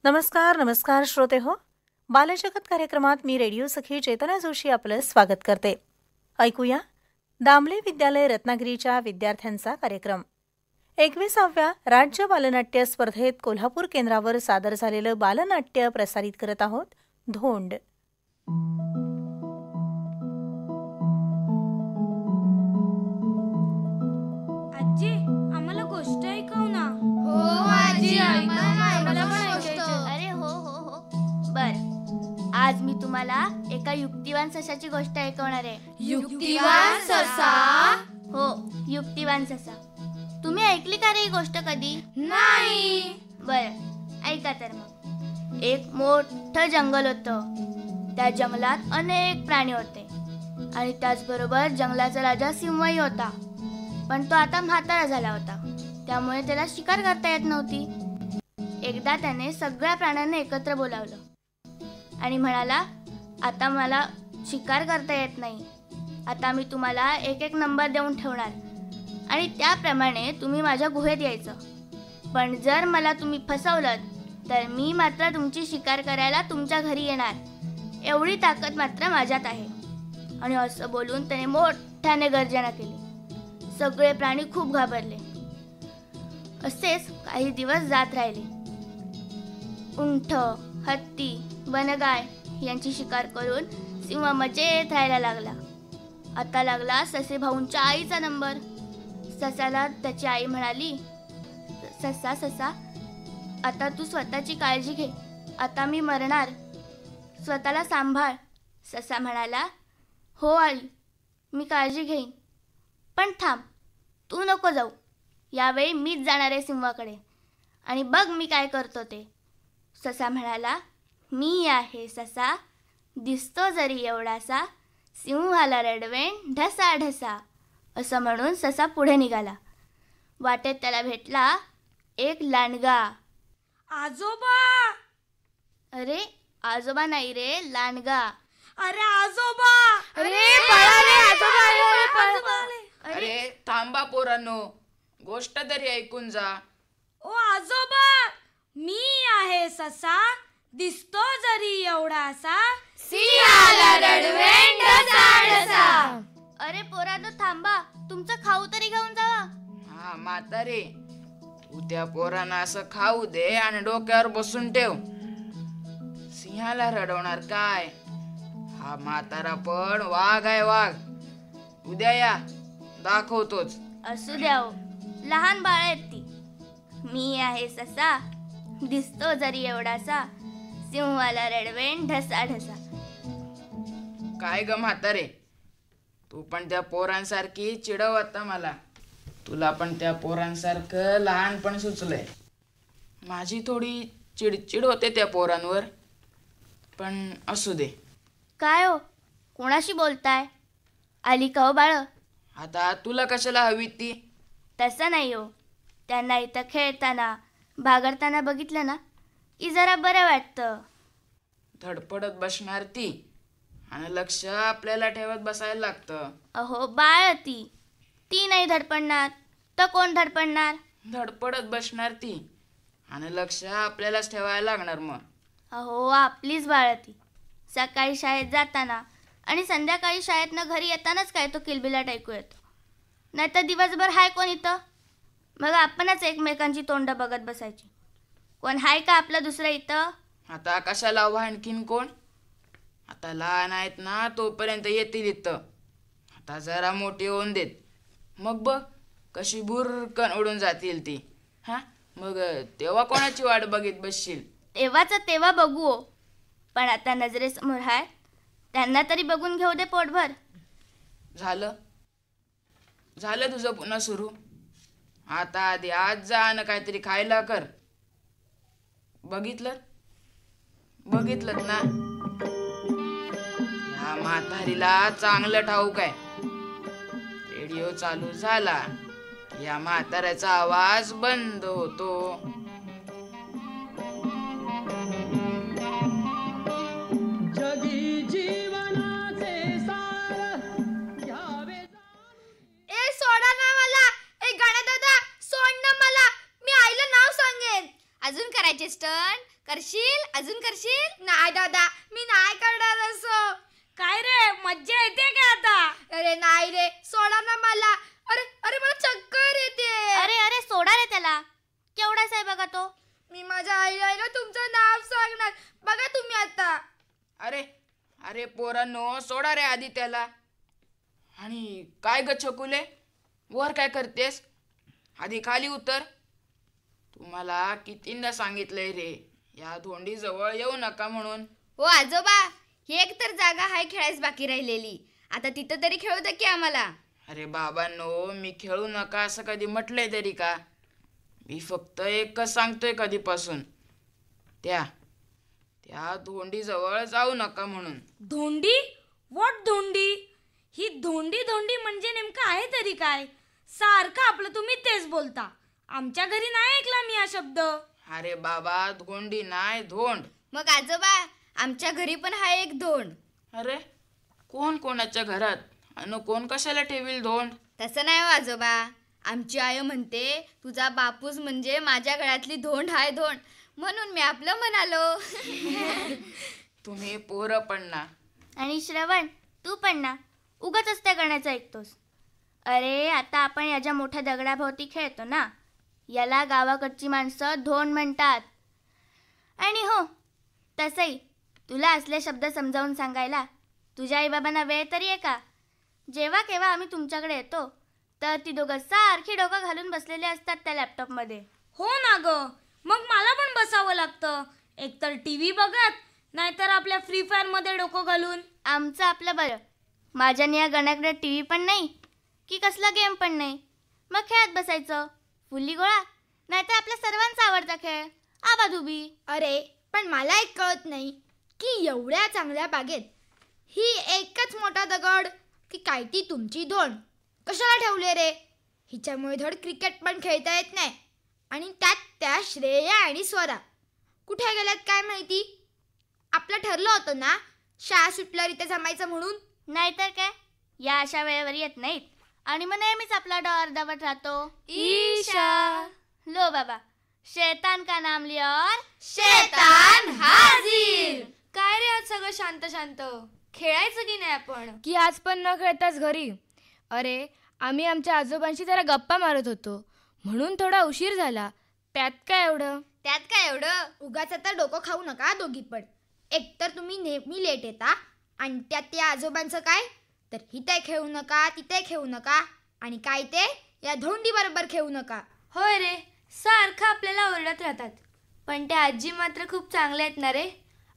नमस्कार नमस्कार श्रोते हो. बालजगत कार्यक्रमात मी रेडिओ सखी चेतना जोशी आपलं स्वागत करते. ऐकूया दामले विद्यालय रत्नागिरीच्या विद्यार्थ्यांचा कार्यक्रम. 21व्या राज्य बालनाट्य स्पर्धेत कोल्हापूर केंद्रावर सादर झालेलं बालनाट्य प्रसारित करत आहोत. धोंड. आजी, आम्हाला गोष्ट ऐकव ना. हो आजी, आम्हाला पण ऐकायचं. अरे हो हो हो बर. आज मी तुम्हाला एका युक्तिवान सशाची गोष्ट ऐकवणार आहे. युक्तिवान ससा? हो, युक्तिवान ससा. तुम्ही ऐकली का रे ही गोष्ट कधी? नाही. बर, ऐका तर मग. एक मोठं जंगल होतं. त्या जंगलात अनेक प्राणी होते आणि त्याचबरोबर जंगलाचा राजा सिंहही होता. पण तो आता म्हातारा झाला होता, त्यामुळे त्याला शिकार करता येत नव्हती. एकदा त्याने सगळ्या प्राण्यांना एकत्र बोलावलं आणि म्हणाला, आता मला शिकार करता येत नाही. आता मी तुम्हाला एक एक नंबर देऊन ठेवणार आणि त्याप्रमाणे तुम्ही माझ्या गुहेत यायचं. पण जर मला तुम्ही फसवलं तर मी मात्र तुमची शिकार करायला तुमच्या घरी येणार. एवढी ताकद मात्र माझ्यात आहे. आणि असं बोलून त्याने मोठ्याने गर्जना केली. सगळे प्राणी खूप घाबरले. असेच काही दिवस जात राहिले. उंट, हत्ती, वनगाय यांची शिकार करून सिंह मजेत राहायला लागला. आता लागला ससे भाऊंच्या आईचा नंबर. ससाला त्याची आई म्हणाली, ससा ससा, आता तू स्वतःची काळजी घे. आता मी मरणार, स्वतःला सांभाळ. ससा म्हणाला, हो आई, मी काळजी घेईन. पण थांब, तू नको जाऊ. यावेळी मीच जाणार आहे सिंहाकडे आणि बघ मी काय करतो ते. ससा म्हणाला, मी आहे ससा, दिसतो जरी एवढासा, सिंहाला रडवेन ढसा ढसा. असं म्हणून ससा पुढे निघाला. वाटेत त्याला भेटला एक लांडगा. आजोबा. अरे आजोबा नाही रे, लांडगा. अरे आजोबा. अरे पळा रे, आजोबा आले. अरे थांबा पोरांनो, गोष्ट तरी ऐकून जा. ओ आजोबा, मी आहे ससा, दिसतो जरी एवढासा, सिंहाला रडवेन ढसा ढसा. अरे पोरांनो थांबा, तुमचं खाऊ तरी घेऊन जावा. हा म्हातारे, तू त्या पोरांना असं खाऊ दे आणि डोक्यावर बसून ठेव. सिंहाला रडवणार काय? हा म्हातारा पण वाघ आहे, वाघ. उद्या या, दाखवतोच. असू द्या हो, लहान बाळ आहेत ती. मी आहे ससा, दिसतो जरी एवढासा, सिंहाला रडवेन ढसा ढसा. काय ग म्हातारे, तू पण त्या पोरांसारखी चिडव आता मला. तुला पण त्या पोरांसारखं लहानपण सुचलंय. माझी थोडी चिडचिड होते त्या पोरांवर, पण असू दे. काय हो, कोणाशी बोलताय? आली का हो बाळ? आता तुला कशाला हवी ती? तसं नाही हो, त्यांना इथं खेळताना भागडताना बघितलं ना की जरा बरं वाटतं. धडपडत बसणार ती आणि लक्ष आपल्याला ठेवत बसायला लागतं. अहो बाळ, ती नाही धडपडणार तर कोण धडपडणार? धडपडत बसणार ती आणि लक्ष आपल्यालाच ठेवायला लागणार. मग अहो आपलीच बाळ ती. सकाळी शाळेत जाताना आणि संध्याकाळी शाळेतनं घरी येतानाच काय तो किलबिलाट ऐकू येतो. नाहीतर दिवसभर हाय कोण इथं? मग आपणच एकमेकांची तोंड बघत बसायची. कोण हाय का आपलं दुसरं इथं? आता कशाला हवं आणखीन कोण? आता लहान आहेत ना, तोपर्यंत येतील इथं. आता जरा मोठी होऊन देत, मग बघ कशी भुरकन उडून जातील ती. हा, मग तेव्हा कोणाची वाट बघित बसशील? तेव्हाचं तेव्हा बघू हो. पण आता नजरेसमोर हाय, त्यांना तरी बघून घेऊ दे पोटभर. झालं तुझं पुन्हा सुरू. आता आधी आज जा आणि काहीतरी खायला कर. बघितलं ना, या म्हातारीला चांगलं ठाऊक आहे. रेडिओ चालू झाला या म्हाताऱ्याचा आवाज बंद होतो. सोडा ना मला. ए गाणं दादा, सोड ना मला. मी आईला नाव सांगेन. अजून करायचेस तर? श्रवण करशील? अजून करशील? नाही दादा, मी नाही करणार असं. काय रे, मज्जा येते का आता? अरे नाही रे, सोडा ना मला. अरे अरे मला चक्कर येते. अरे अरे सोडा रे त्याला. केवढाच आहे बघा तो. मी माझ्या आईला तुमचं नाव सांगणार. बघा तुम्ही आता. अरे अरे पोरांनो, सोडा रे आधी त्याला. आणि काय ग छकुले, वर काय करतेस? आधी खाली उतर. तुम्हाला कितींदा सांगितलंय रे, या धोंडी जवळ येऊ नका म्हणून. हो आजोबा, ही एक तर जागा हाय खेळायच बाकी राहिलेली. आता तिथं तरी खेळू दे की आम्हाला. अरे बाबांनो, मी खेळू नका असं कधी म्हटलंय तरी का? मी फक्त एकच सांगतोय कधीपासून, त्या धोंडीजवळ जाऊ नका म्हणून. धोंडी? व्हॉट धोंडी? ही धोंडी धोंडी म्हणजे नेमकं आहे तरी काय? सारखं आपलं तुम्ही तेच बोलता. आमच्या घरी नाही ऐकला मी हा शब्द. अरे बाबा, धोंडी नाही, धोंड. मग आजोबा, आमच्या घरी पण हा एक धोंड. अरे कोण कोणाच्या घरात आणि कोण कशाला ठेवील धोंड? तसं नाही हो आजोबा. आमची आई म्हणते तुझा बापूस म्हणजे माझ्या गळ्यातली धोंड हाय धोंड, म्हणून मी आपलं म्हणालो. तुम्ही पोरं पण ना. आणि श्रवण तू पण ना, उगाच त्या गण्याचं ऐकतोस. अरे आता आपण याच्या मोठ्या दगडाभोवती खेळतो ना, याला गावाकडची माणसं धोंड म्हणतात. आणि हो, तसंही तुला असले शब्द समजावून सांगायला तुझ्या आईबाबांना वेळ तरी आहे का? जेव्हा केव्हा आम्ही तुमच्याकडे येतो तर ती दोघं सारखी डोकं घालून बसलेले असतात त्या लॅपटॉपमध्ये. हो ना ग, मग मला पण बसावं लागतं. एकतर टीव्ही बघत, नाहीतर आपल्या फ्री फायर मध्ये डोकं घालून. आमचं आपलं बरं. माझ्याने या गण्याकडे टीव्ही पण नाही की कसला गेम पण नाही. मग खेळत बसायचं फुल्ली गोळा, नाहीतर आपल्या सर्वांचा आवडता खेळ आबाधुबी. अरे पण मला एक कळत नाही की एवढ्या चांगल्या बागेत ही एकच मोठा दगड की काय ती तुमची धोंड कशाला ठेवले रे? हिच्यामुळे धड क्रिकेट पण खेळता येत नाही. आणि त्यात त्या श्रेया आणि स्वरा कुठे गेल्यात काय माहिती? आपलं ठरलं होतं ना शाळा सुटल्यावर इथे जमायचं म्हणून. नाहीतर काय, या अशा वेळेवर येत नाहीत आणि मग नेहमीच आपला डॉ अर्धावट राहतो. ईशा. लो बाबा, शैतान का नाम लिया और शैतान हाजीर. काय रे आज सगळं शांत शांत? खेळायचं की नाही आपण? की आज पण न खेळताच घरी? अरे आम्ही आमच्या आजोबांशी जरा गप्पा मारत होतो म्हणून थोडा उशीर झाला. त्यात काय एवढं? त्यात काय एवढं? उगाच आता डोकं खाऊ नका दोघी पण. एकतर तुम्ही नेहमी लेट येता आणि त्यात त्या आजोबांचं काय, तर हिथे खेळू नका तिथे खेळू नका आणि काय ते या धोंडी बरोबर खेळू नका. होय रे, सारखं आपल्याला ओरडत राहतात. पण त्या आजी मात्र खूप चांगल्या आहेत ना रे.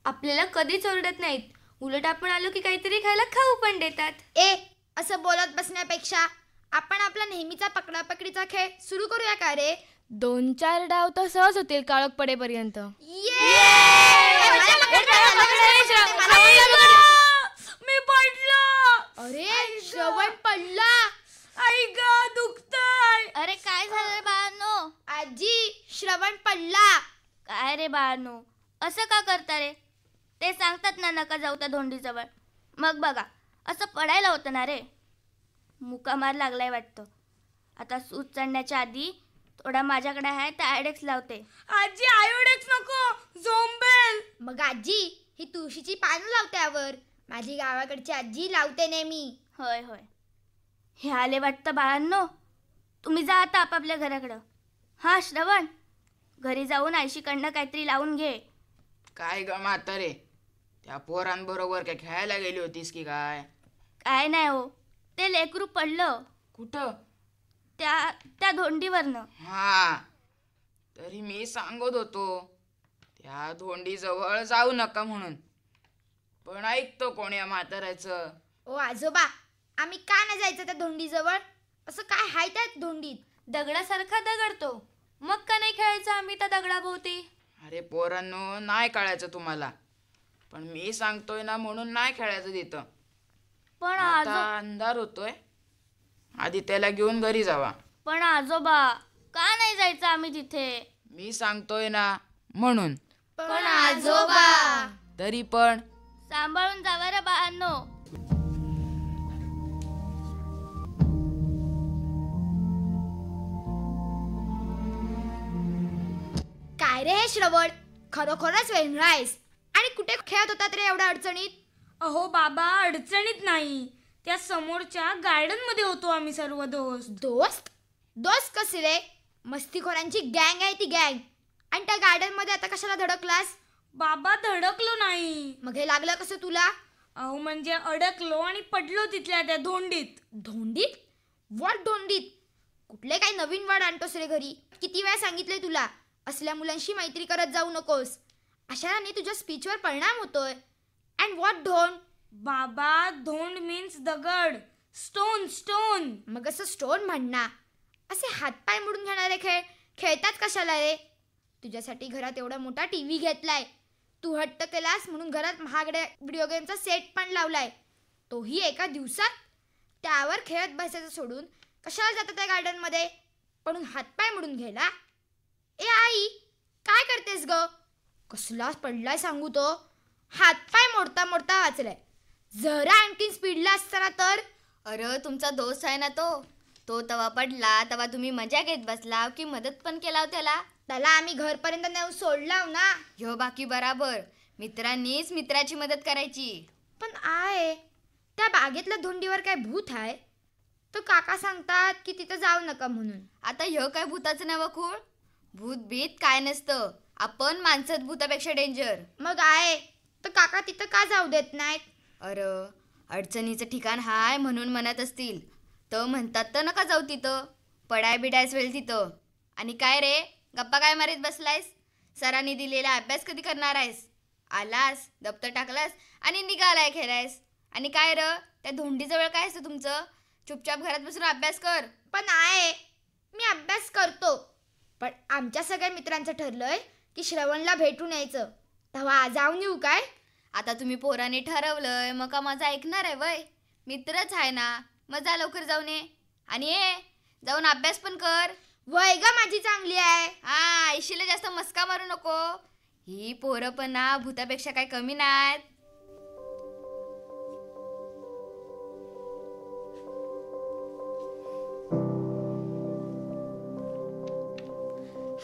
आपल्याला कधीच ओरडत नाहीत. उलट आपण आलो की काहीतरी खायला खाऊ पण देतात. असं बोलत बसण्यापेक्षा आपण आपला नेहमीचा पकडापकडीचा खेळ सुरू करूया का रे? 2-4 डाव तर सहज होतील काळोख पडेपर्यंत. मी पडलो. अरे श्रवण पडला. आई ग, दुखतंय. अरे काय झालं बाळांनो? आजी श्रवण पडला. काय रे बाळांनो, असं का करता रे? ते सांगतात ना नका जाऊ त्या धोंडीजवळ. मग बघा, असं पडायला होतं ना रे. मुकामार लागलाय वाटतं. आता सूज चढण्याच्या आधी थोडा माझ्याकडे आहे तर आयडेक्स लावते. आजी आयोडेक्स नको, झोंबेल. मग आजी ही तुळशीची पानं लावते यावर. माझी गावाकडची आजी लावते नेहमी. होय होय, हे आले वाटतं बाळांनो. तुम्ही जा आता आपापल्या घराकडं. हां श्रवण, घरी जाऊन आयशीकडनं काहीतरी लावून घे. काय ग म्हातारे, त्या पोरांबरोबर काय खेळायला गेली होतीस की काय? काय नाही हो, ते लेकरू पडलं कुठं? त्या धोंडीवरनं. हा, तरी मी सांगत होतो त्या धोंडीजवळ जाऊ नका म्हणून. पण ऐकतो कोण या म्हाताऱ्याचं? ओ आजोबा, आम्ही का नाही जायचं त्या धोंडीजवळ? असं काय हाय त्या धोंडीत? दगडासारखा दगडतो, मग का नाही खेळायचं आम्ही त्या दगडाभोवती? अरे पोरांनो, नाही कळायचं तुम्हाला. पण मी सांगतोय ना म्हणून नाही खेळायचं तिथं. पण आता अंधार होतोय, आधी त्याला घेऊन घरी जावा. पण आजोबा, का नाही जायचं आम्ही तिथे? मी सांगतोय ना म्हणून. पण आजोबा. तरी पण सांभाळून जावा रे बाळांनो. काय रे हे श्रवण, खरोखरच वेंगळा आहेस. आणि कुठे खेळत होतात रे एवढ्या अडचणीत? अहो बाबा, अडचणीत नाही, त्या समोरच्या गार्डन मध्ये होतो आम्ही सर्व दोस्त. दोस्त? दोस्त कसे रे? मस्तीखोरांची गँग आहे ती गँग. आणि त्या गार्डन मध्ये आता कशाला धडकलास? बाबा, धडकलो नाही. मग हे लागलं कसं तुला? अहो म्हणजे अडकलो आणि पडलो तिथल्या त्या धोंडीत. धोंडीत? व्हॉट धोंडीत? कुठले काही नवीन वर्ड आणतोस रे घरी? किती वेळा सांगितलंय तुला असल्या मुलांशी मैत्री करत जाऊ नकोस. अशाने तुझ्या स्पीचवर परिणाम होतोय. अँड व्हॉट धोंड? बाबा, धोंड मीन्स दगड, स्टोन. स्टोन. मग असं स्टोन म्हणणार. असे हातपाय मोडून घेणारे खेळ खेळतात कशाला रे? तुझ्यासाठी घरात एवढा मोठा टीव्ही घेतलाय. तू हट्ट केलास म्हणून घरात महागड्या व्हिडिओ गेमचा सेट पण लावलाय. तोही एका दिवसात. त्यावर खेळत बसायचं सोडून कशाला जातं त्या गार्डनमध्ये? पण हातपाय मोडून घ्यायला? ए आई, काय करतेस ग? कसला पडलाय सांगू तो. हातपाय मोडता मोडता वाचलाय. जरा आणखीन स्पीडला असताना तर. अरे तुमचा दोस्त आहे ना तो तवा पडला तेव्हा तुम्ही मजा घेत बसला की मदत पण केला त्याला आम्ही घरपर्यंत नेऊन सोडलाव ना. ह्यो बाकी बराबर. मित्रांनीच मित्राची मदत करायची. पण आहे त्या बागेतल्या धोंडीवर काय भूत आहे? तो काका सांगतात की तिथं जाऊ नका म्हणून. आता ह्यो काय भूताचं नाव खूळ? भूत बीत काय नसतं. आपण माणसात भूतापेक्षा डेंजर. मग आहे तर काका तिथं का जाऊ देत नाहीत? अरे अडचणीचं ठिकाण हाय म्हणून म्हणत असतील. तर म्हणतात तर नका जाऊ तिथं. पडाय बिडायच वेळ तिथं. आणि काय रे, गप्पा काय मारीत बसलायस? सरांनी दिलेला अभ्यास कधी करणार आहेस? आलास, दप्तर टाकलास आणि निघालाय खेळायस. आणि काय र, त्या धोंडीजवळ काय असतं तुमचं? चुपचाप घरात बसून अभ्यास कर. पण आहे मी अभ्यास करतो. पण आमच्या सगळ्या मित्रांचं ठरलंय की श्रवणला भेटून यायचं. तेव्हा जाऊन येऊ काय? आता तुम्ही पोरांनी ठरवलंय मग का माझं ऐकणार आहे वय? मित्रच आहे ना, मजा लवकर जाऊन ये. आणि ये जाऊन अभ्यास पण कर. वय ग माझी चांगली आहे. हा, आईशीला जास्त मस्का मारू नको. ही पोरं पण ना भूतापेक्षा काय कमी नाहीत.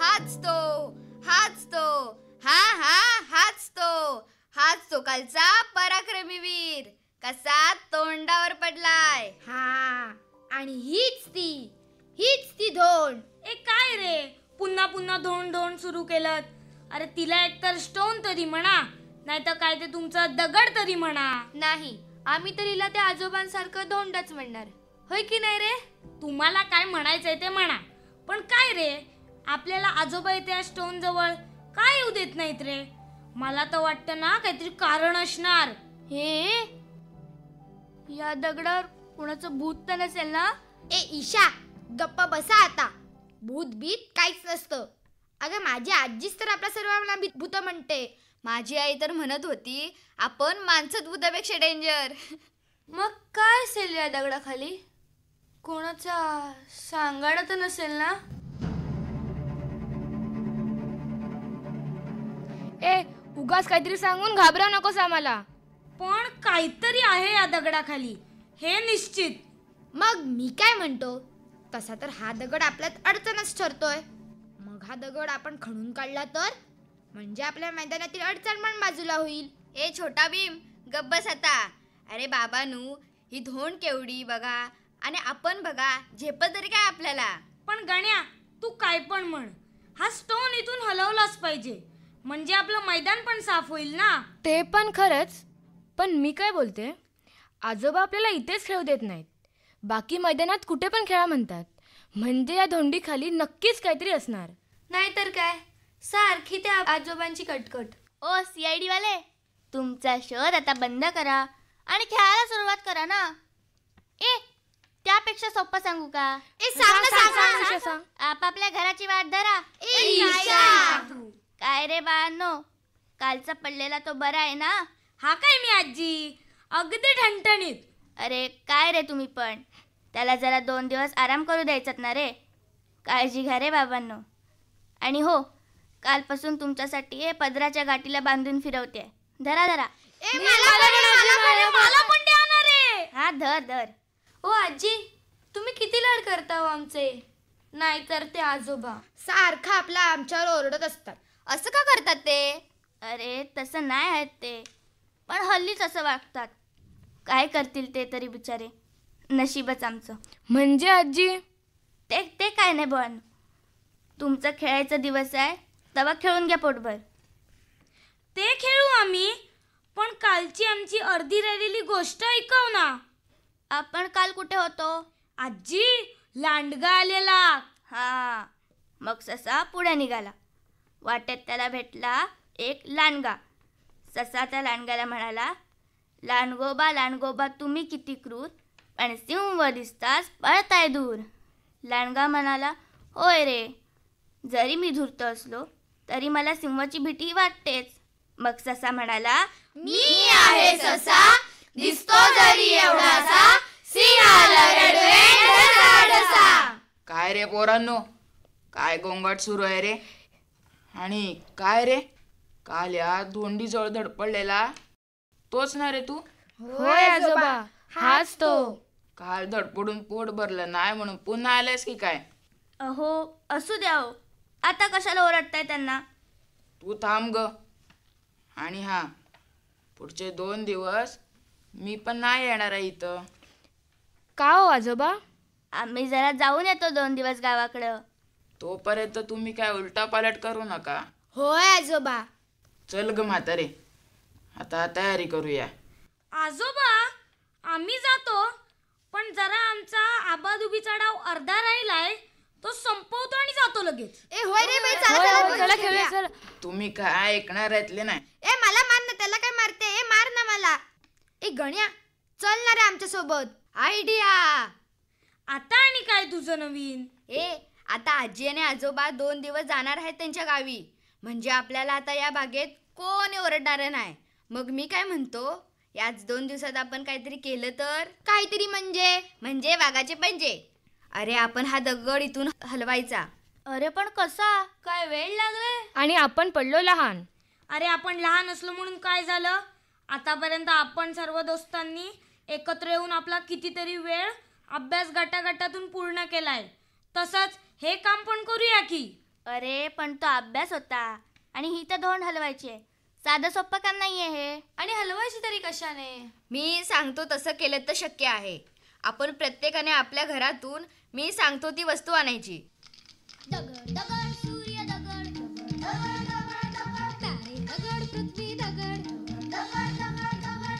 हाच तो हाच तो कालचा पराक्रमी वीर कसा तोंडावर पडलाय. हा, आणि हीच ती धोंड. ए काय रे, पुन्हा पुन्हा धोंड सुरू केलं? अरे तिला एकतर स्टोन तरी म्हणा, नाहीतर काय ते तुमचा दगड तरी म्हणा. नाही, आम्ही तर हिला त्या आजोबांसारखं धोंडच म्हणणार, होय की नाही रे? तुम्हाला काय म्हणायचंय ते म्हणा. पण काय रे, आपल्याला आजोबा त्या स्टोन जवळ काय येऊ देत नाहीत रे? मला तर वाटतं ना काहीतरी कारण असणार. हे या दगडावर कोणाचं भूत तर नसेल ना? ए ईशा, गप्प बसा आता. भूत बीत काहीच नसतं. अगं माझी आजीच तर आपल्या सर्वांना भूत म्हणते. माझी आई तर म्हणत होती आपण माणसात भूतापेक्षा डेंजर. मग काय असेल या दगडाखाली? कोणाचा सांगाडा तर नसेल ना? ए उगाच काहीतरी सांगून घाबराव नकोस आम्हाला. पण काहीतरी आहे या दगडाखाली, हे निश्चित. मग मी काय म्हणतो, तसा तर हा दगड आपल्यात अडचणच ठरतोय. मग हा दगड आपण खणून काढला तर म्हणजे आपल्या मैदानातील अडचण पण बाजूला होईल. ए छोटा भीम, गप्प बस आता. अरे बाबानू, ही धोंड केवढी बघा आणि आपण बघा, झेपत तरी काय आपल्याला. पण गण्या, तू काय पण म्हण, हा स्टोन इथून हलवलाच पाहिजे, म्हणजे आपलं मैदान पण साफ होईल ना. ते पण खरंच. पण मी काय बोलते, आजोबा आपल्याला इथेच खेळू देत नाहीत, बाकी मैदानात कुठे पण खेळा म्हणतात. म्हणजे या धोंडीखाली नक्कीच काहीतरी असणार. नाहीतर काय, सारखी त्या आजोबांची कटकट. ओ CID वाले, तुमचा शोध आता बंद करा आणि खेळायला सुरुवात करा ना. ए त्यापेक्षा सोपं सांगू का? ए सांग सांग. आपापल्या घराची वाट धरा. ए ईशा, काय रे बाळांनो, कालचा पडलेला तो बरा आहे ना? हा काय मी आजी, अगदी ठणठणीत. अरे काय रे तुम्ही पण, त्याला जरा 2 दिवस आराम करू द्यायचात ना रे. काळजी घ्या रे बाबांनो. आणि हो, कालपासून तुमच्यासाठी हे पदराच्या गाठीला बांधून फिरवते. धरा. ए मला पण द्या ना रे. हा धर. ओ आजी, तुम्ही किती लाड करता हो आमचे? नाहीतर ते आजोबा सारखा आपला आमच्यावर ओरडत असतात. असं का करतात ते? अरे तसं नाही आहेत ते, पण हल्लीच असं वागतात. काय करतील ते तरी बिचारे, नशीबच आमचं. म्हणजे आजी ते ते काय नाही पण, तुमचा खेळायचा दिवस आहे तेव्हा खेळून घ्या पोटभर. ते खेळू आम्ही, पण कालची आमची अर्धी राहिलेली गोष्ट ऐकव ना. आपण काल कुठे होतो? आजी, लांडगा आलेला. हा, मग ससा पुढे निघाला. वाटेत त्याला भेटला एक लांडगा. ससा त्या लांडग्याला म्हणाला, लांडगोबा लांडगोबा तुम्ही किती क्रूर, पण सिंह दिसताच पळताय दूर. लांडगा म्हणाला, होय रे, जरी मी धूर्त असलो तरी मला सिंहाची भीती वाटतेच. मग ससा म्हणाला, मी आहे ससा, दिसतो जरी एवढासा, सिंहाला रडवेन ढसा. काय रे पोरांनो, काय गोंगाट सुरू आहे रे? आणि काय रे, काल या धोंडीजवळ धडपडलेला तोच ना रे तू? होय आजोबा, हाच तो. काल धडपडून पोट भरलं नाही म्हणून पुन्हा आलेस की काय? अहो असू द्या हो, आता कशाला ओरडताय त्यांना? तू थांब ग. आणि हा, पुढचे 2 दिवस मी पण नाही येणार आहे इथं. का हो आजोबा? आम्ही जरा जाऊन येतो 2 दिवस गावाकडं. तोपर्यंत तुम्ही काय उलटा पालट करू नका. होय आजोबा. चल ग म्हातारे, आता तयारी करूया. आजोबा, आम्ही जातो, पण जरा आमचा आबादुबीचा डाव अर्धा राहिलाय, तो संपवतो आणि जातो लगेच. ए होय रे बाई, होय, चला होय, चला खेळूया, चला. तुम्ही काय ऐकणार ऐकले नाही? ए मला मार ना, त्याला काय मारते? ए मार ना मला. ए गण्या, चल ना रे आमच्या सोबत. आयडिया. आता आणि काय तुझं नवीन? ए आता आजी आणि आजोबा 2 दिवस जाणार आहेत त्यांच्या गावी. म्हणजे आपल्याला आता या बागेत कोणी ओरडणार नाही. मग मी काय म्हणतो, याच 2 दिवसात आपण काहीतरी केलं तर? काहीतरी म्हणजे वाघाचे पंजे. अरे आपण हा दगड इथून हलवायचा. अरे पण कसा? काय वेळ लागलाय? आणि आपण पडलो लहान. अरे आपण लहान असलो म्हणून काय झालं? आतापर्यंत आपण सर्व दोस्तांनी एकत्र येऊन आपला कितीतरी वेळ अभ्यास गटागटातून पूर्ण केलाय. तसंच हे काम पण करूया की. अरे पण तो अभ्यास होता आणि ही तर धोंड हलवायची आहे. साधं सोपं काम नाहीये हे. आणि हलवायची तरी कशाने? मी सांगतो तसं केलं तर शक्य आहे. आपण प्रत्येकाने आपल्या घरातून मी सांगतो ती वस्तू आणायची. दगड दगड सूर्य दगड दगड दगड दगड तारे दगड पृथ्वी दगड दगड दगड दगड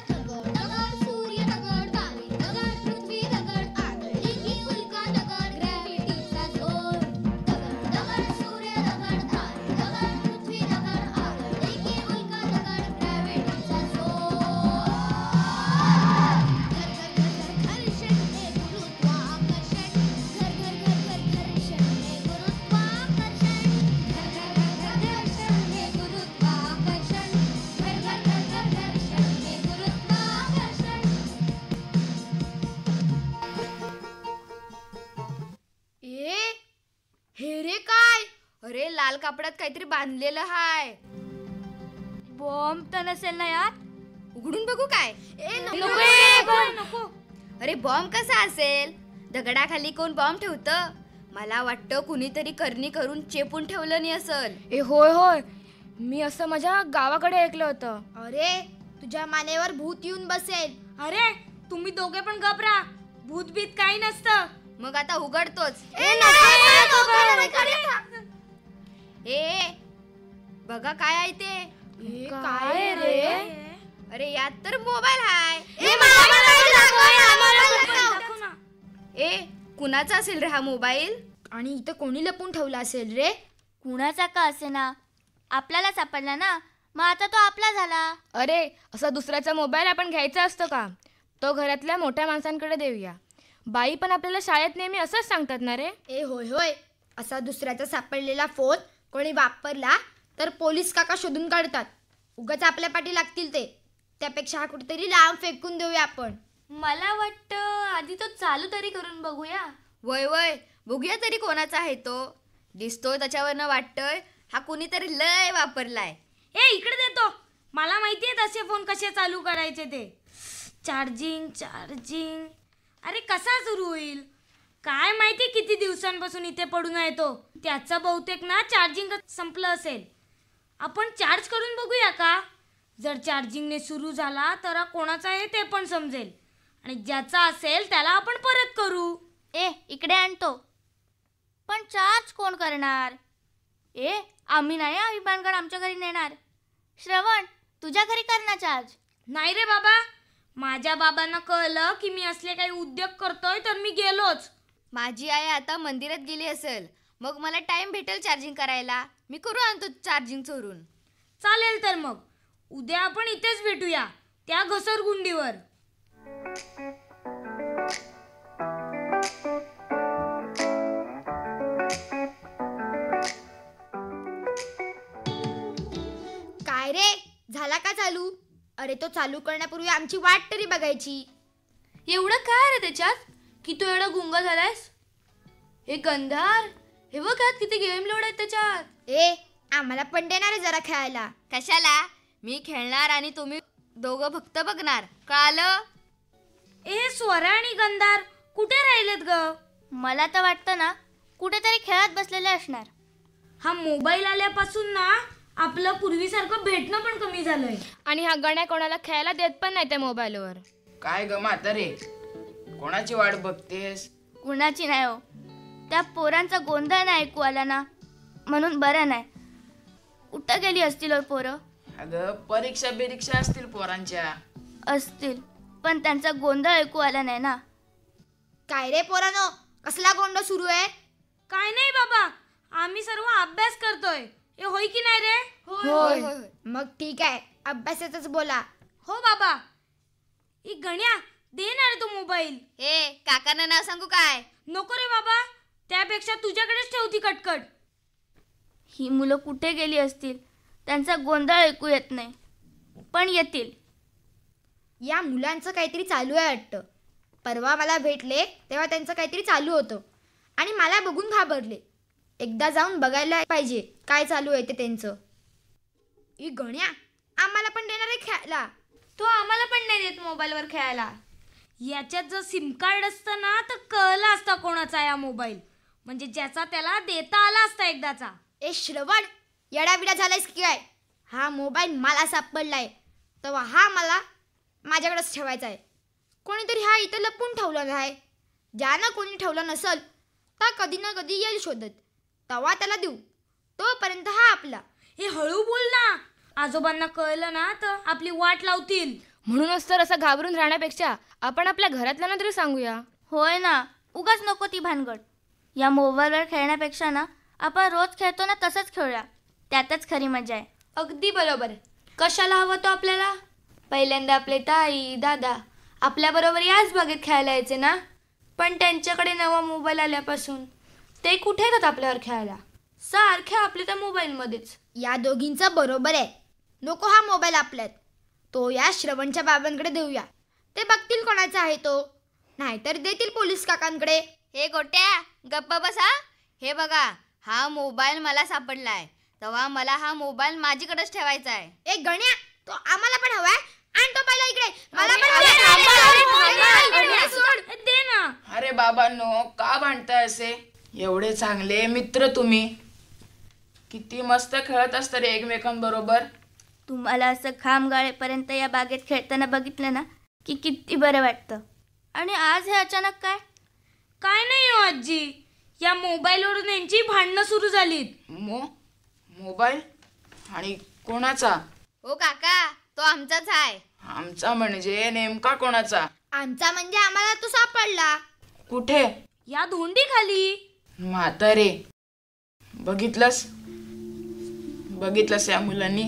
दगड दगड सूर्य दगड तारे दगड पृथ्वी दगड आगळी की उल्का दगड ग्रॅव्हिटीचा जोर. दगड दगड सूर्य दगड तारे दगड पृथ्वी दगड आगळी की उल्का दगड ग्रॅव्हिटीचा जोर. घर घर घर घर घर्षण हे गुरुत्वाकर्षण. घर घर घर घर घर्षण हे गुरुत्वाकर्षण. घर घर घर घर घर्षण हे गुरुत्वाकर्षण. घर घर घर घर घर्षण हे गुरुत्वाकर्षण. ए हे रे काय? अरे लाल कापडात काहीतरी बांधलेलं हाय. बॉम्ब तर नसेल ना यात? उघडून बघू काय? ए नको. अरे बॉम्ब कसा असेल? दगडाखाली कोण बॉम्ब ठेवतं? मला वाटतं कुणीतरी करणी करून चेपून ठेवलं नाही असल. ए होय होय, मी असं माझ्या गावाकडे ऐकलं होतं. अरे तुझ्या मानेवर भूत येऊन बसेल. अरे तुम्ही दोघे पण घबरा, भूतभीत काही नसतं. मग आता उघडतोच. ए बघा काय आहे ते? काय रे? अरे यात तर मोबाईल हाय. दाखव ना. ए कुणाचा असेल रे हा मोबाईल? आणि इथं कोणी लपून ठेवला असेल रे? कुणाचा का असे ना, आपल्याला सापडला ना, मग आता तो आपला झाला. अरे असा दुसऱ्याचा मोबाईल आपण घ्यायचा असतो का? तो घरातल्या मोठ्या माणसांकडे देऊया. बाई पण आपल्याला शाळेत नेहमी असंच सांगतात ना रे. ए होय होय, असा दुसऱ्याचा सापडलेला फोन कोणी वापरला तर पोलीस काका शोधून काढतात. उगाच आपल्या पाठी लागतील ते. त्यापेक्षा हा कुठेतरी लांब फेकून देऊया आपण. मला वाटतं आधी तो चालू तरी करून बघूया. वय वय बघूया तरी कोणाचा आहे तो. दिसतोय त्याच्यावरनं वाटतंय हा कुणीतरी लय वापरलाय. ए इकडे देतो, मला माहिती आहे तसे फोन कसे चालू करायचे ते. चार्जिंग. अरे कसा सुरू होईल काय माहिती? किती दिवसांपासून इथे पडून आहे तो. त्याचं बहुतेक ना चार्जिंग संपलं असेल. आपण चार्ज करून बघूया का? जर चार्जिंगने सुरू झाला तर हा कोणाचा आहे ते पण समजेल, आणि ज्याचा असेल त्याला आपण परत करू. इकडे आणतो. पण चार्ज कोण करणार? आम्ही नाही, ही भानगड आमच्या घरी नेणार. श्रवण, तुझ्या घरी कर ना चार्ज. नाही रे बाबा, माझ्या बाबांना कळलं की मी असले काही उद्योग करतोय तर मी गेलोच. माझी आई आता मंदिरात गेली असेल, मग मला टाइम भेटेल चार्जिंग करायला. मी करू आणतो चार्जिंग चोरून. चालेल तर मग उद्या आपण इथेच भेटूया, त्या घसरगुंडीवर. काय रे, झाला का चालू? अरे तो चालू करण्यापूर्वी आमची वाट तरी बघायची. एवढं काय रे त्याच्यात की तू एवढा गुंग झालायस? हे गंधार, हे बघ किती गेम लोड आहेत त्याच्यात. आम्हाला पण देणार आहे जरा खेळायला. कशाला? मी खेळणार आणि तुम्ही दोघं फक्त बघणार, कळालं? स्वरा आणि गंधार कुठे राहिलेत ग? मला तर वाटतं ना कुठेतरी खेळत बसलेले असणार. हा मोबाईल आल्यापासून ना आपलं पूर्वीसारखं भेटणं पण कमी झालंय. आणि हा गण्या कोणाला खेळायला देत पण नाही त्या मोबाईलवर. काय ग म्हातारे, कोणाची वाट बघतेस? कुणाची नाही हो, त्या पोरांचा गोंधळ नाही ऐकू आला ना, म्हणून बरं नाही. कुठं गेली असतील हो पोरं? अगं परीक्षा बिरीक्षा असतील पोरांच्या. असतील, पण त्यांचा गोंधळ ऐकू आला नाही ना. काय रे पोरानो, कसला गोंधळ सुरू आहे? काय नाही बाबा, आम्ही सर्व अभ्यास करतोय. हे होय की नाही रे? होय. मग ठीक आहे, अभ्यासातच बोला. हो बाबा. गण्या, दे ना रे तो मोबाईल. काकांना नाव सांगू काय? नको रे बाबा, त्यापेक्षा तुझ्याकडेच ठेवती कटकट. ही मुलं कुठे गेली असतील? त्यांचा गोंधळ ऐकू येत नाही, पण येतील. या मुलांचं काहीतरी चालू आहे वाटतं. परवा मला भेटले तेव्हा त्यांचं काहीतरी चालू होतं आणि मला बघून घाबरले. एकदा जाऊन बघायला पाहिजे काय चालू आहे ते त्यांचं. गण्या, आम्हाला पण देणार आहे खेळायला? तो आम्हाला पण नाही देत मोबाईलवर खेळायला. याच्यात जर सिम कार्ड असतं ना तर कळलं असतं कोणाचा या मोबाईल, म्हणजे ज्याचा त्याला देता आला असता एकदाचा. श्रवण, येडाबिडा झालायस की काय? हा मोबाईल मला सापडलाय तेव्हा हा मला माझ्याकडेच ठेवायचा आहे. कोणीतरी हा इथं लपून ठेवला आहे. ज्यानं कोणी ठेवलं नसल तर कधी ना कधी येईल शोधत, तेव्हा त्याला देऊ. तोपर्यंत हा आपला. हळू बोल ना, आजोबांना कळलं ना तर आपली वाट लावतील. म्हणूनच तर असं घाबरून राहण्यापेक्षा आपण आपल्या घरातल्यांना तरी सांगूया. होय ना, उगाच नको ती भानगड. या मोबाईलवर खेळण्यापेक्षा ना आपण रोज खेळतो ना तसंच खेळूया, त्यातच खरी मजा आहे. अगदी बरोबर. कशाला हवं तो आपल्याला? पहिल्यांदा आपले ताई दादा आपल्याबरोबर याच बागेत खेळायला यायचे ना, पण त्यांच्याकडे नवा मोबाईल आल्यापासून ते कुठे येतात आपल्यावर खेळायला? सारखे आपले त्या मोबाईलमध्येच. या दोघींचं बरोबर आहे. नको हा मोबाईल आपल्यात. तो या श्रवणच्या बाबांकडे देऊया, ते बघतील कोणाचा आहे तो, नाहीतर देतील पोलीस काकांकडे. गोट्या, गप्पा बसा. हे बघा, हा मोबाईल मला सापडलाय, तेव्हा मला हा मोबाईल माझीकडेच ठेवायचा आहे. गण्या, तो आम्हाला पण हवाय. आणतो पहिला इकडे. मला दे ना. अरे बाबांनो, का भांडताय असे? एवढे चांगले मित्र तुम्ही, किती मस्त खेळत असता रे एकमेकांबरोबर. तुम्हाला असं खांब गाळेपर्यंत या बागेत खेळताना बघितलं ना की किती बरं वाटतं. आणि आज हे अचानक काय? काय नाही हो आजी, या मोबाईलवरून यांची भांडणं सुरू झालीत. मोबाईल? आणि कोणाचा? हो काका, तो आमचाच आहे. आमचा म्हणजे नेमका कोणाचा? आमचा म्हणजे आम्हाला तो सापडला. कुठे? या धोंडी खाली. म्हातारे, बघितलंस या मुलांनी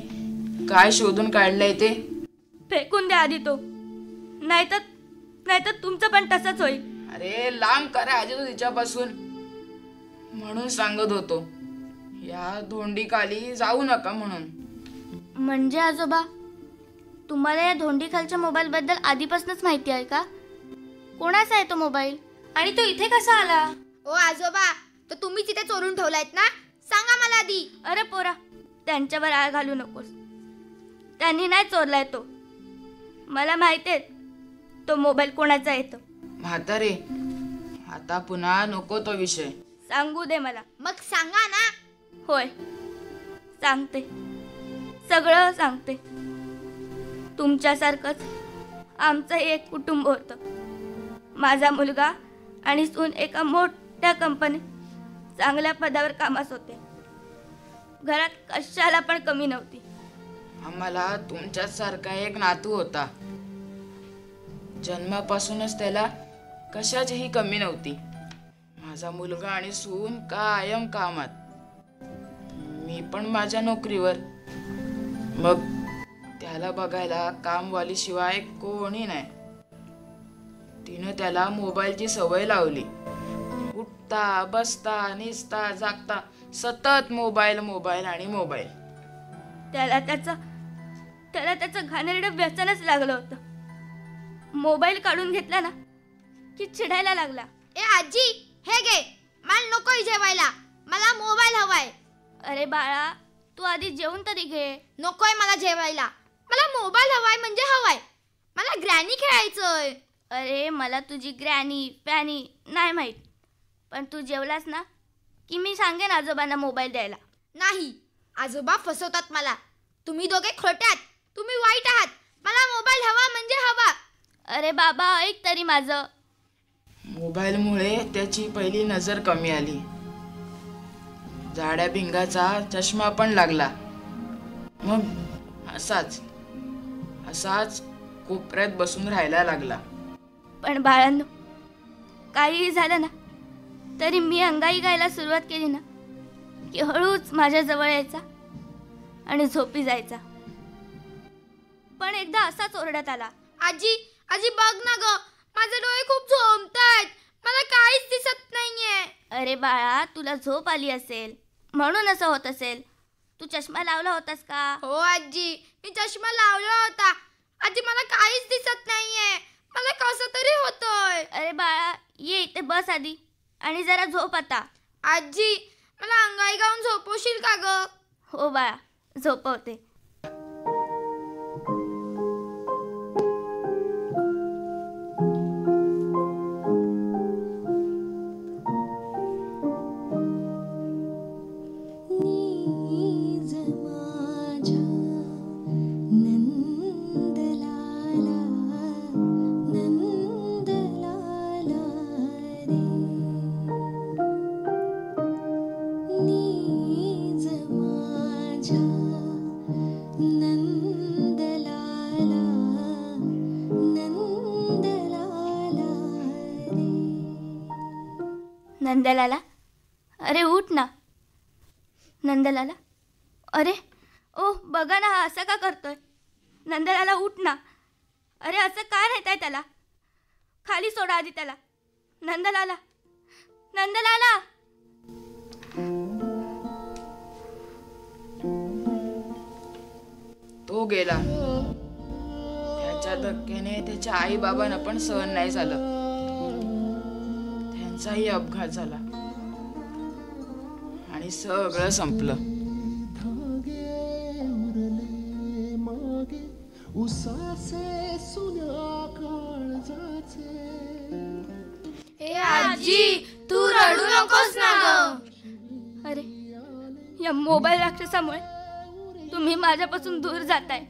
काय शोधून काढलंय ते? फेकून द्या आधी तो, नाहीतर तुमचं पण तसंच होईल. अरे लांब करा आजी तू तिच्यापासून. म्हणून सांगत होतो या धोंडीखाली जाऊ नका म्हणून. म्हणजे आजोबा, तुम्हाला या धोंडीखालच्या मोबाईल बद्दल आधीपासूनच माहिती आहे का? कोणाचा आहे तो मोबाईल आणि तो इथे कसा आला? ओ आजोबा, तो तुम्हीच इथे चोरून ठेवलायत ना? सांगा मला आधी. अरे पोरा, त्यांच्यावर आळ घालू नकोस. त्यांनी नाही चोरलाय तो. मला माहिती आहे तो मोबाईल कोणाचा येतो. म्हातारे, आता पुन्हा नको तो विषय. सांगू दे मला. मग सांगा ना. होय, सांगते. सगळं सांगते. तुमच्यासारखंच आमचं एक कुटुंब होतं. माझा मुलगा आणि सून एका मोठ्या कंपनीत चांगल्या पदावर कामास होते. घरात कशाला पण कमी नव्हती. आम्हाला तुमच्याच सारखा एक नातू होता. जन्मापासूनच त्याला कशाचीही कमी नव्हती. माझा मुलगा आणि सून कायम कामात, मी पण माझ्या नोकरीवर. मग त्याला बघायला कामवाली शिवाय कोणी नाही. तिनं त्याला मोबाईलची सवय लावली. उठता बसता निसता जागता सतत मोबाईल मोबाईल आणि मोबाईल. त्याला त्याचं घाणेरडं व्यसनच लागलं होतं. मोबाईल काढून घेतला ना की चिडायला लागला. ए आजी, हे घे, मला नकोय जेवायला, मला मोबाईल हवाय. अरे बाळा, तू आधी जेवून तरी घे. नकोय मला जेवायला, मला मोबाईल हवाय म्हणजे हवाय. मला ग्रॅनी खेळायचंय. अरे मला तुझी ग्रॅनी पॅनी नाही माहीत, पण तू जेवलास ना की मी सांगेन आजोबांना मोबाईल द्यायला. नाही, आजोबा फसवतात मला. तुम्ही दोघे खोटे आहात, तुम्ही वाईट आहात. मला मोबाईल हवा म्हणजे हवा. अरे बाबा, ऐक तरी माझं. मोबाईलमुळे त्याची पहिली नजर कमी आली. जाड्या भिंगाचा चष्मा पण लागला. मग असाच कोपऱ्यात बसून राहायला लागला. पण बाळांनो, काहीही झालं ना तरी मी अंगाई गायला सुरुवात केली ना की हळूच माझ्या जवळ यायचा आणि झोपी जायचा. पण एकदा असाच ओरडत आला. आजी, आजी बघ ना ग, माझे डोळे खूप झोंबतायत, मला काहीच दिसत नाहीये. अरे बाळा, तुला झोप आली असेल म्हणून असं होत असेल. तू चष्मा लावला होतास का? हो आजी, मी चष्मा लावला होता. आजी मला काहीच दिसत नाहीये, मला कसं तरी होतंय. अरे बाळा, ये इथे बस आधी आणि जरा झोप आता. आजी, मला अंगाई गाऊन झोपवशील का ग? हो बाळा, झोपवते. नंदलाला, अरे उठ ना. नंदलाला, अरे ओ बघा ना, हा असं का करतोय? नंदलाला उठ ना. अरे असं काय नेताय त्याला? खाली सोडा आधी त्याला. नंदलाला, नंदलाला. तो गेला. त्याच्या धक्क्याने त्याच्या आई बाबांना पण सहन नाही झालं. त्यांचाही अपघात झाला आणि सगळं संपलं. ए आजी, तू रडू नकोस ना ग. अरे या मोबाईल राक्षसामुळे तुम्ही माझ्यापासून दूर जाताय.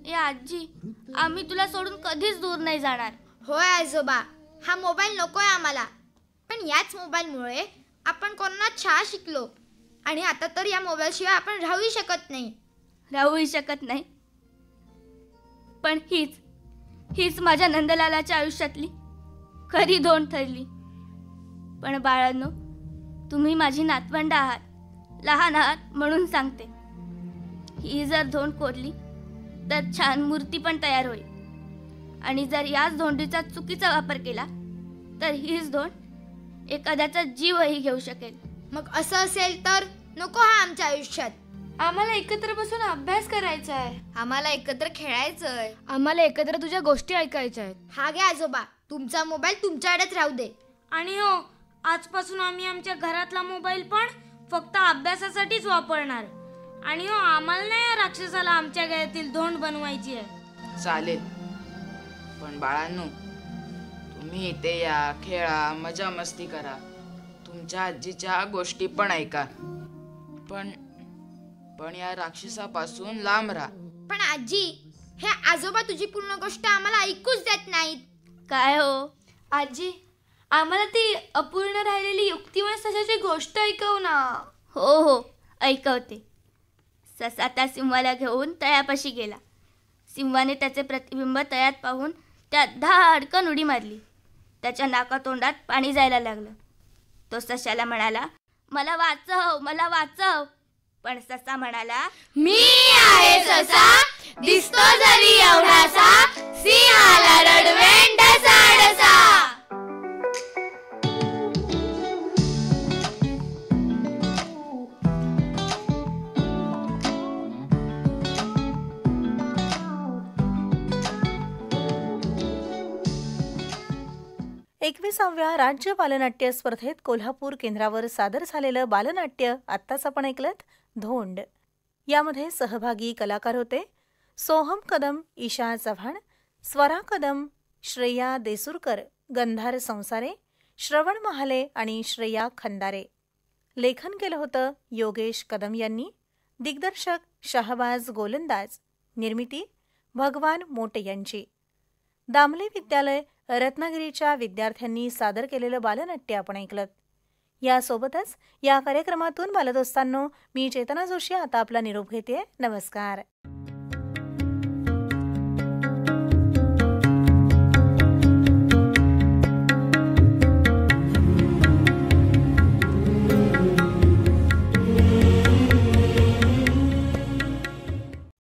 ए आजी, आम्ही तुला सोडून कधीच दूर नाही जाणार. होय आजोबा, हा मोबाईल नकोय आम्हाला. पण याच मोबाईलमुळे आपण कोरोना छा शिकलो आणि आता तर या मोबाईलशिवाय आपण राहूही शकत नाही. पण हीच माझ्या नंदलालाच्या आयुष्यातली खरी धोंड ठरली. पण बाळांनो, तुम्ही माझी नातवंड आहात, लहान आहात म्हणून सांगते. ही जर धोंड कोरली तर छान मूर्ती पण तयार होईल. आणि जर याच धोंडीचा चुकीचा वापर केला तर हीच धोंड एखाद्याचा जीवही घेऊ शकेल. मग असं असेल तर नको हा आमच्या आयुष्यात. आम्हाला एकत्र बसून अभ्यास करायचा आहे. आम्हाला एकत्र खेळायचंय. आम्हाला एकत्र तुझ्या गोष्टी ऐकायच्या आहेत. हा घ्या आजोबा, तुमचा मोबाईल तुमच्याकडेच राहू दे. आणि हो, आजपासून आम्ही आमच्या घरातला मोबाईल पण फक्त अभ्यासासाठीच वापरणार. आणि हो, आम्हाला नाही या राक्षसाला आमच्या घरातील धोंड बनवायची आहे. चालेल, पण बाळांनो, तुम्ही इथे या, खेळा, मजा मस्ती करा, तुमच्या आजीच्या गोष्टी पण ऐका. पण पण या राक्षसापासून लांब राहा. पण आजी, हे आजोबा तुझी पूर्ण गोष्ट आम्हाला ऐकूच देत नाहीत. काय हो? आजी, आम्हाला ती अपूर्ण राहिलेली युक्तिवान सशाची गोष्ट ऐकव ना. हो हो, ऐकवते. ससा त्या सिंहाला घेऊन तळ्यापाशी गेला. सिंहाने त्याचे प्रतिबिंब तळ्यात पाहून त्यात धाडकन उडी मारली. त्याच्या नाकातोंडात पाणी जायला लागलं. तो सशाला म्हणाला, मला वाचव, मला वाचव. पण ससा म्हणाला, मी आहे ससा, दिसतो जरी एवढासा, सिंहाला रडवेन डसा डसा. एकविसाव्या राज्य बालनाट्य स्पर्धेत कोल्हापूर केंद्रावर सादर झालेलं बालनाट्य आत्ताच आपण ऐकलत धोंड. यामध्ये सहभागी कलाकार होते सोहम कदम, ईशा चव्हाण, स्वरा कदम, श्रेया देसूरकर, गंधार संसारे, श्रवण महाले आणि श्रेया खंदारे. लेखन केलं होतं योगेश कदम यांनी. दिग्दर्शक शहबाज गोलंदाज. निर्मिती भगवान मोटे यांची. दामले विद्यालय रत्नागिरीच्या विद्यार्थ्यांनी सादर केलेलं बालनाट्य आपण ऐकलत. यासोबतच या कार्यक्रमातून बालदोस्तांनो, मी चेतना जोशी आता आपला निरोप घेते. नमस्कार.